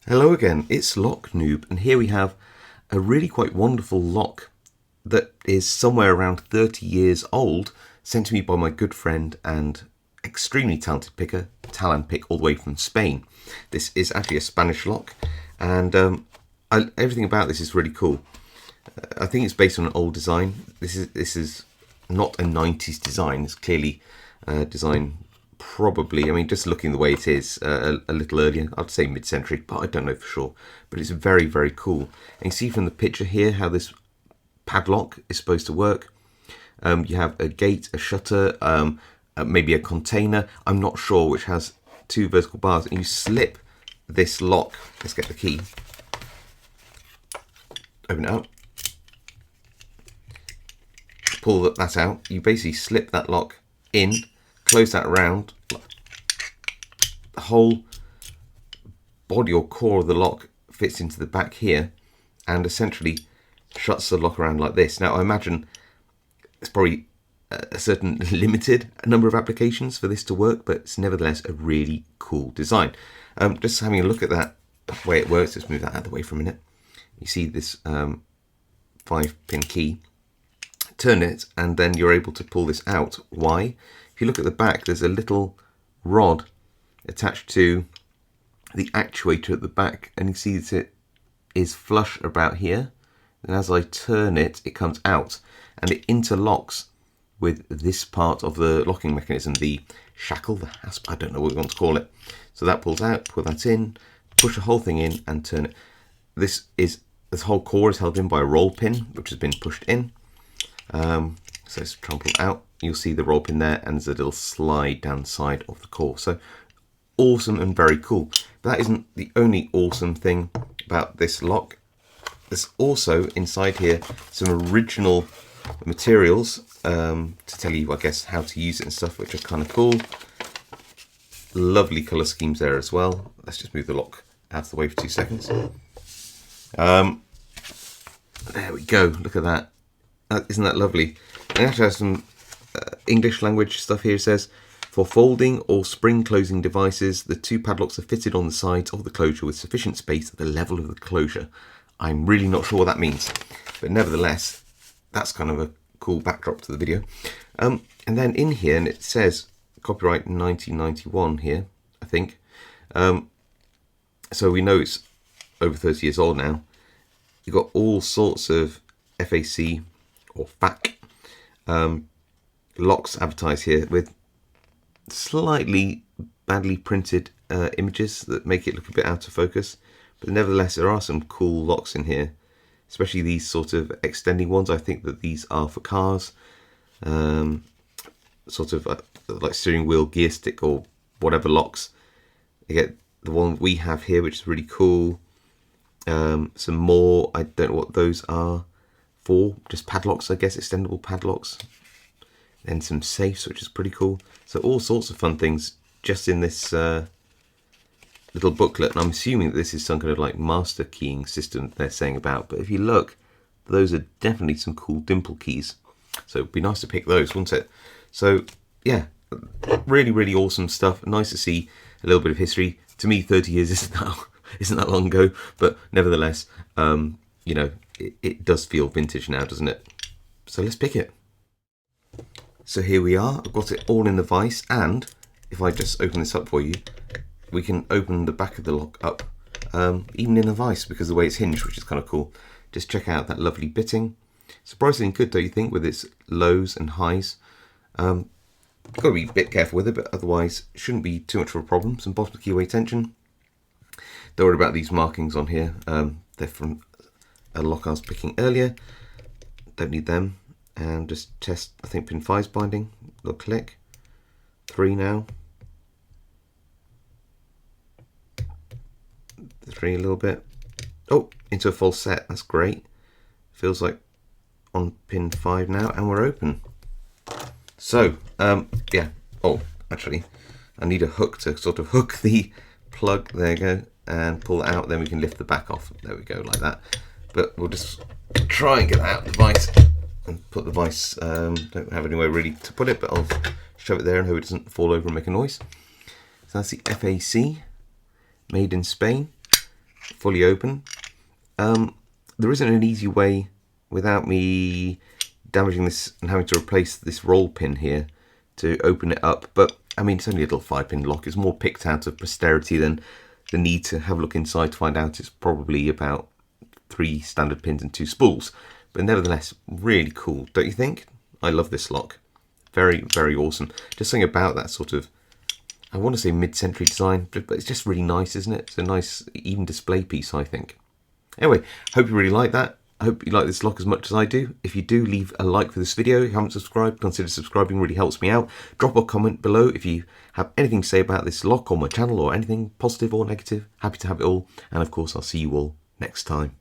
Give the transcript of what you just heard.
Hello again, it's Lock Noob, and here we have a really quite wonderful lock that is somewhere around 30 years old, sent to me by my good friend and extremely talented picker, Talon Pick, all the way from Spain. This is actually a Spanish lock, and everything about this is really cool. I think it's based on an old design. This is not a 90s design. It's clearly a design probably, I mean, just looking the way it is, a little earlier. I'd say mid-century, but I don't know for sure. But it's very, very cool. And you see from the picture here how this padlock is supposed to work. You have a gate, a shutter, maybe a container, I'm not sure, which has two vertical bars, and you slip this lock. Let's get the key. Open it up. Pull that out. You basically slip that lock in, close that around. The whole body or core of the lock fits into the back here and essentially shuts the lock around like this. Now I imagine it's probably a certain limited number of applications for this to work, but it's nevertheless a really cool design. Just having a look at that way it works, let's move that out of the way for a minute. You see this 5-pin key. Turn it and then you're able to pull this out. Why? If you look at the back, there's a little rod attached to the actuator at the back, and you see that it is flush about here, and as I turn it, it comes out and it interlocks with this part of the locking mechanism, the shackle, the hasp, I don't know what we want to call it. So that pulls out, pull that in, push the whole thing in and turn it. This whole core is held in by a roll pin which has been pushed in. So let's try and pull it out. You'll see the roll pin there, and there's a little slide down the side of the core. So awesome and very cool. But that isn't the only awesome thing about this lock. There's also inside here some original materials to tell you, I guess, how to use it and stuff, which are kind of cool. Lovely colour schemes there as well. Let's just move the lock out of the way for 2 seconds. There we go. Look at that. Isn't that lovely? And it actually has some English language stuff here. It says, for folding or spring closing devices, the two padlocks are fitted on the sides of the closure with sufficient space at the level of the closure. I'm really not sure what that means, but nevertheless, that's kind of a cool backdrop to the video. And then in here, and it says copyright 1991 here, I think. So we know it's over 30 years old now. You've got all sorts of FAC or FAC locks advertised here with slightly badly printed images that make it look a bit out of focus, but nevertheless there are some cool locks in here, especially these sort of extending ones. I think that these are for cars, sort of like steering wheel, gear stick or whatever locks. You get the one we have here, which is really cool. Some more, I don't know what those are for, just padlocks, I guess, extendable padlocks. Then some safes, which is pretty cool. So all sorts of fun things just in this little booklet. And I'm assuming that this is some kind of like master keying system that they're saying about. But if you look, those are definitely some cool dimple keys. So it'd be nice to pick those, wouldn't it? So yeah, really, really awesome stuff. Nice to see a little bit of history. To me, 30 years isn't that long ago, but nevertheless, you know, it does feel vintage now, doesn't it? So let's pick it. So here we are. I've got it all in the vise, and if I just open this up for you, we can open the back of the lock up, even in the vise, because of the way it's hinged, which is kind of cool. Just check out that lovely bitting. Surprisingly good, don't you think, with its lows and highs. Got to be a bit careful with it, but otherwise it shouldn't be too much of a problem. Some bottom keyway tension. Don't worry about these markings on here. They're from a lock I was picking earlier. Don't need them. And just test, I think, pin 5's binding. Little click. 3 now. 3 a little bit. Oh, into a false set. That's great. Feels like on pin 5 now, and we're open. So, yeah. Oh, actually, I need a hook to sort of hook the plug. There you go. And pull it out. Then we can lift the back off. There we go, like that. But we'll just try and get that out of the vise. And put the vise, don't have anywhere really to put it, but I'll shove it there and hope it doesn't fall over and make a noise. So that's the FAC, made in Spain. fully open. There isn't an easy way without me damaging this and having to replace this roll pin here to open it up, but I mean, it's only a little 5-pin lock. It's more picked out of posterity than the need to have a look inside to find out it's probably about 3 standard pins and 2 spools. But nevertheless, really cool, don't you think? I love this lock. Very, very awesome. Just something about that sort of, I want to say mid-century design, but it's just really nice, isn't it? It's a nice, even display piece, I think. Anyway, hope you really like that. I hope you like this lock as much as I do. If you do, leave a like for this video. If you haven't subscribed, consider subscribing, really helps me out. Drop a comment below if you have anything to say about this lock or my channel or anything positive or negative. Happy to have it all. And of course, I'll see you all next time.